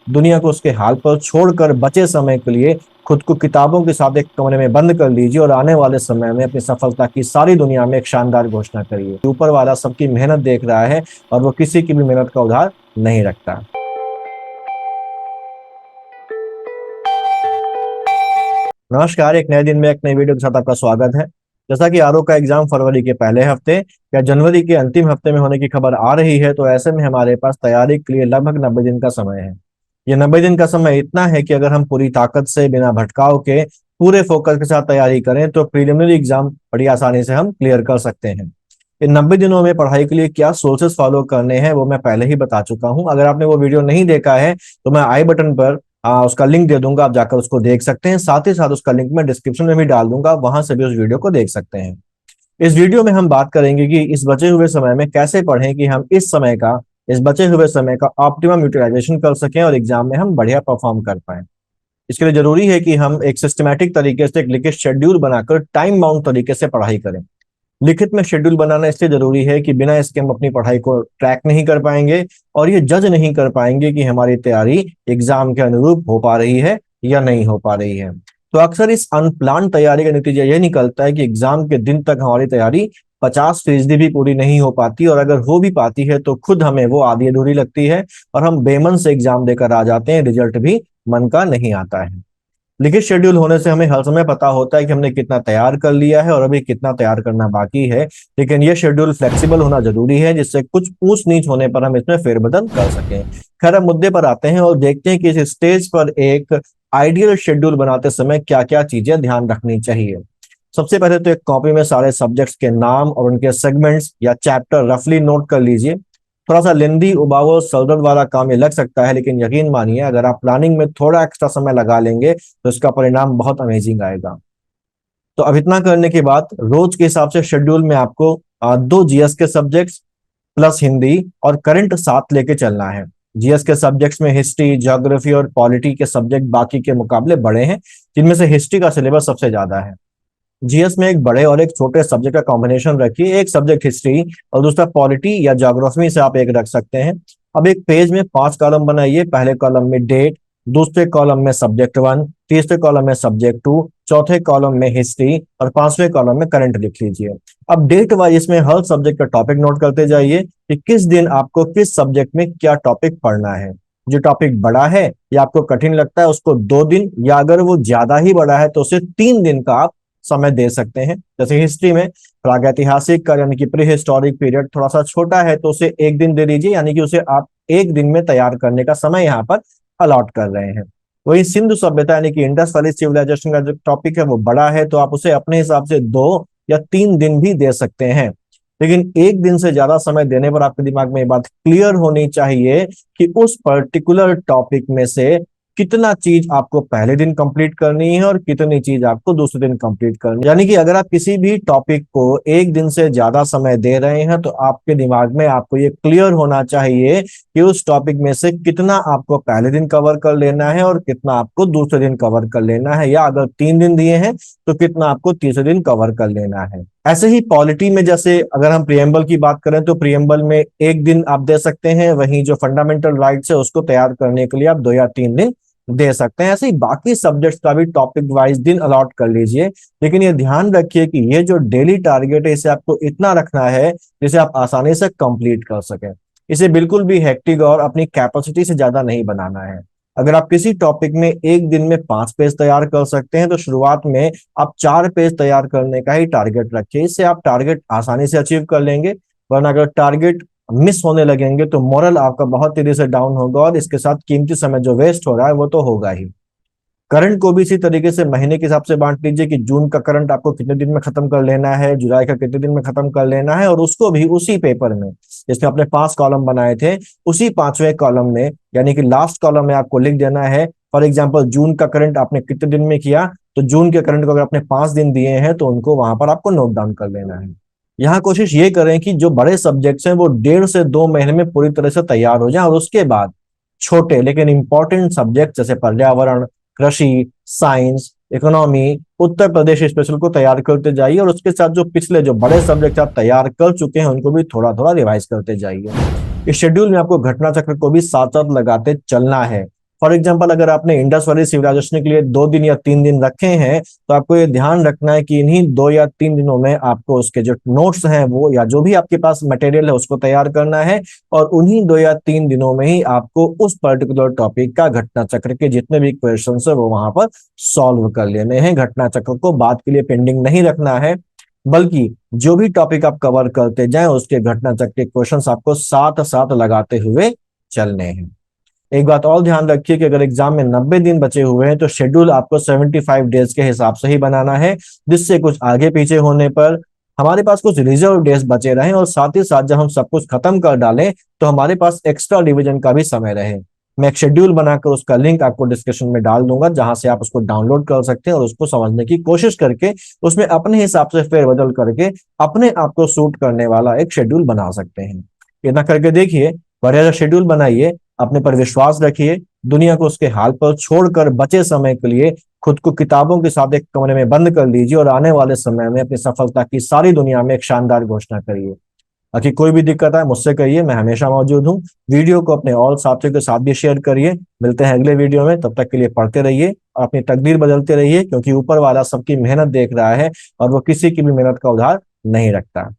दुनिया को उसके हाल पर छोड़कर बचे समय के लिए खुद को किताबों के साथ एक कमरे में बंद कर लीजिए और आने वाले समय में अपनी सफलता की सारी दुनिया में एक शानदार घोषणा करिए। ऊपर वाला सबकी मेहनत देख रहा है और वो किसी की भी मेहनत का उधार नहीं रखता। नमस्कार, एक नए दिन में एक नई वीडियो के साथ आपका स्वागत है। जैसा कि आरओ का एग्जाम फरवरी के पहले हफ्ते या जनवरी के अंतिम हफ्ते में होने की खबर आ रही है, तो ऐसे में हमारे पास तैयारी के लिए लगभग 90 दिन का समय है। ये 90 दिन का समय इतना है कि अगर हम पूरी ताकत से बिना भटकाव के पूरे फोकस के साथ तैयारी करें तो प्रीलिमिनरी एग्जाम बड़ी आसानी से हम क्लियर कर सकते हैं। इन 90 दिनों में पढ़ाई के लिए क्या सोर्सेस फॉलो करने हैं वो मैं पहले ही बता चुका हूं। अगर आपने वो वीडियो नहीं देखा है तो मैं आई बटन पर उसका लिंक दे दूंगा, आप जाकर उसको देख सकते हैं। साथ ही साथ उसका लिंक मैं डिस्क्रिप्शन में भी डाल दूंगा, वहां से भी उस वीडियो को देख सकते हैं। इस वीडियो में हम बात करेंगे कि इस बचे हुए समय में कैसे पढ़ें कि हम इस बचे हुए समय का ऑप्टिमम यूटिलाइजेशन कर सकें और एग्जाम में हम बढ़िया परफॉर्म कर पाएं। इसके लिए जरूरी है कि हम एक सिस्टमैटिक तरीके से एक लिखित शेड्यूल बनाकर टाइम बाउंड तरीके से पढ़ाई करें। लिखित में शेड्यूल बनाना इसलिए जरूरी है कि बिना इसके हम अपनी पढ़ाई को ट्रैक नहीं कर पाएंगे और ये जज नहीं कर पाएंगे कि हमारी तैयारी एग्जाम के अनुरूप हो पा रही है या नहीं हो पा रही है। तो अक्सर इस अनप्लान तैयारी का नतीजा ये निकलता है कि एग्जाम के दिन तक हमारी तैयारी 50% भी पूरी नहीं हो पाती, और अगर हो भी पाती है तो खुद हमें वो आधी अधूरी लगती है और हम बेमन से एग्जाम देकर आ जाते हैं, रिजल्ट भी मन का नहीं आता है। लिखित शेड्यूल होने से हमें हर समय पता होता है कि हमने कितना तैयार कर लिया है और अभी कितना तैयार करना बाकी है, लेकिन यह शेड्यूल फ्लेक्सिबल होना जरूरी है जिससे कुछ ऊंच नीच होने पर हम इसमें फेरबदल कर सकें। खैर, अब मुद्दे पर आते हैं और देखते हैं कि इस स्टेज पर एक आइडियल शेड्यूल बनाते समय क्या क्या चीजें ध्यान रखनी चाहिए। सबसे पहले तो एक कॉपी में सारे सब्जेक्ट्स के नाम और उनके सेगमेंट्स या चैप्टर रफली नोट कर लीजिए। थोड़ा सा लेंदी, उबाऊ, सलदर्द वाला काम ये लग सकता है, लेकिन यकीन मानिए अगर आप प्लानिंग में थोड़ा एक्स्ट्रा समय लगा लेंगे तो इसका परिणाम बहुत अमेजिंग आएगा। तो अब इतना करने के बाद रोज के हिसाब से शेड्यूल में आपको 2 जीएस के सब्जेक्ट्स प्लस हिंदी और करंट साथ लेके चलना है। जीएस के सब्जेक्ट्स में हिस्ट्री, ज्योग्राफी और पॉलिटी के सब्जेक्ट बाकी के मुकाबले बड़े हैं, जिनमें से हिस्ट्री का सिलेबस सबसे ज्यादा है। जीएस में एक बड़े और एक छोटे सब्जेक्ट का कॉम्बिनेशन रखिए, एक सब्जेक्ट हिस्ट्री और दूसरा पॉलिटी या ज्योग्राफी से आप एक रख सकते हैं। अब एक पेज में 5 कॉलम बनाइए। पहले कॉलम में डेट, दूसरे कॉलम में सब्जेक्ट 1, तीसरे कॉलम में सब्जेक्ट 2, चौथे कॉलम में हिस्ट्री और 5वें कॉलम में करंट लिख लीजिए। अब डेट वाइज इसमें हर सब्जेक्ट का टॉपिक नोट करते जाइए कि किस दिन आपको किस सब्जेक्ट में क्या टॉपिक पढ़ना है। जो टॉपिक बड़ा है या आपको कठिन लगता है उसको 2 दिन, या अगर वो ज्यादा ही बड़ा है तो उसे 3 दिन का आप समय दे सकते हैं। जैसे हिस्ट्री में प्रागैतिहासिक का यानी कि प्री हिस्टोरिक पीरियड थोड़ा सा छोटा है तो उसे 1 दिन दे दीजिए, यानी कि उसे आप 1 दिन में तैयार करने का समय यहाँ पर अलॉट कर रहे हैं। वही सिंधु सभ्यता यानी कि इंडस वैली सिविलाइजेशन का जो टॉपिक है वो बड़ा है तो आप उसे अपने हिसाब से 2 या 3 दिन भी दे सकते हैं। लेकिन 1 दिन से ज्यादा समय देने पर आपके दिमाग में ये बात क्लियर होनी चाहिए कि उस पर्टिकुलर टॉपिक में से कितना चीज आपको पहले दिन कंप्लीट करनी है और कितनी चीज आपको दूसरे दिन कंप्लीट करनी है। यानी कि अगर आप किसी भी टॉपिक को 1 दिन से ज्यादा समय दे रहे हैं तो आपके दिमाग में आपको ये क्लियर होना चाहिए कि उस टॉपिक में से कितना आपको पहले दिन कवर कर लेना है और कितना आपको दूसरे दिन कवर कर लेना है, या अगर 3 दिन दिए हैं तो कितना आपको तीसरे दिन कवर कर लेना है। ऐसे ही पॉलिटी में जैसे अगर हम प्रियम्बल की बात करें तो प्रियम्बल में 1 दिन आप दे सकते हैं, वहीं जो फंडामेंटल राइट्स है उसको तैयार करने के लिए आप 2 या 3 दिन दे सकते हैं। ऐसे ही बाकी सब्जेक्ट्स का भी टॉपिक वाइज दिन अलॉट कर लीजिए, लेकिन ये ध्यान रखिए कि ये जो डेली टारगेट है इसे आपको इतना रखना है जिसे आप आसानी से कंप्लीट कर सकें। इसे बिल्कुल भी हेक्टिक और अपनी कैपेसिटी से ज्यादा नहीं बनाना है। अगर आप किसी टॉपिक में 1 दिन में 5 पेज तैयार कर सकते हैं तो शुरुआत में आप 4 पेज तैयार करने का ही टारगेट रखिए। इससे आप टारगेट आसानी से अचीव कर लेंगे, वरना अगर टारगेट मिस होने लगेंगे तो मोरल आपका बहुत तेजी से डाउन होगा और इसके साथ कीमती समय जो वेस्ट हो रहा है वो तो होगा ही। करंट को भी इसी तरीके से महीने के हिसाब से बांट लीजिए कि जून का करंट आपको कितने दिन में खत्म कर लेना है, जुलाई का कितने दिन में खत्म कर लेना है, और उसको भी उसी पेपर में जिसमें आपने 5 कॉलम बनाए थे उसी 5वें कॉलम में यानी कि लास्ट कॉलम में आपको लिख देना है। फॉर एग्जाम्पल जून का करंट आपने कितने दिन में किया, तो जून के करंट को अगर आपने 5 दिन दिए हैं तो उनको वहां पर आपको नोट डाउन कर लेना है। यहाँ कोशिश ये करें कि जो बड़े सब्जेक्ट्स हैं वो 1.5 से 2 महीने में पूरी तरह से तैयार हो जाए, और उसके बाद छोटे लेकिन इंपॉर्टेंट सब्जेक्ट जैसे पर्यावरण, कृषि, science, economy, Uttar Pradesh special को तैयार करते जाइए, और उसके साथ जो पिछले जो बड़े सब्जेक्ट आप तैयार कर चुके हैं उनको भी थोड़ा थोड़ा रिवाइज करते जाइए। इस शेड्यूल में आपको घटना चक्र को भी साथ साथ लगाते चलना है। फॉर एग्जाम्पल अगर आपने इंडस वैली सिविलाइजेशन के लिए 2 दिन या 3 दिन रखे हैं, तो आपको ये ध्यान रखना है कि इन्हीं 2 या 3 दिनों में आपको उसके जो नोट्स हैं वो या जो भी आपके पास मटेरियल है उसको तैयार करना है, और उन्हीं 2 या 3 दिनों में ही आपको उस पर्टिकुलर टॉपिक का घटना चक्र के जितने भी क्वेश्चन है वो वहां पर सॉल्व कर लेने हैं। घटना चक्र को बाद के लिए पेंडिंग नहीं रखना है, बल्कि जो भी टॉपिक आप कवर करते जाएं उसके घटना चक्र के क्वेश्चंस आपको साथ साथ लगाते हुए चलने हैं। एक बात और ध्यान रखिए कि अगर एग्जाम में 90 दिन बचे हुए हैं तो शेड्यूल आपको 75 डेज के हिसाब से ही बनाना है, जिससे कुछ आगे पीछे होने पर हमारे पास कुछ रिजर्व डेज बचे रहें, और साथ ही साथ जब हम सब कुछ खत्म कर डालें तो हमारे पास एक्स्ट्रा रिवीजन का भी समय रहे। मैं एक शेड्यूल बनाकर उसका लिंक आपको डिस्क्रिप्शन में डाल दूंगा, जहां से आप उसको डाउनलोड कर सकते हैं और उसको समझने की कोशिश करके उसमें अपने हिसाब से फेरबदल करके अपने आप को सूट करने वाला एक शेड्यूल बना सकते हैं। इतना करके देखिए, बढ़िया शेड्यूल बनाइए, अपने पर विश्वास रखिए, दुनिया को उसके हाल पर छोड़कर बचे समय के लिए खुद को किताबों के साथ एक कमरे में बंद कर लीजिए और आने वाले समय में अपनी सफलता की सारी दुनिया में एक शानदार घोषणा करिए। बाकी कोई भी दिक्कत है मुझसे कहिए, मैं हमेशा मौजूद हूँ। वीडियो को अपने और साथियों के साथ भी शेयर करिए। मिलते हैं अगले वीडियो में, तब तक के लिए पढ़ते रहिए और अपनी तकदीर बदलते रहिए, क्योंकि ऊपर वाला सबकी मेहनत देख रहा है और वो किसी की भी मेहनत का उधार नहीं रखता।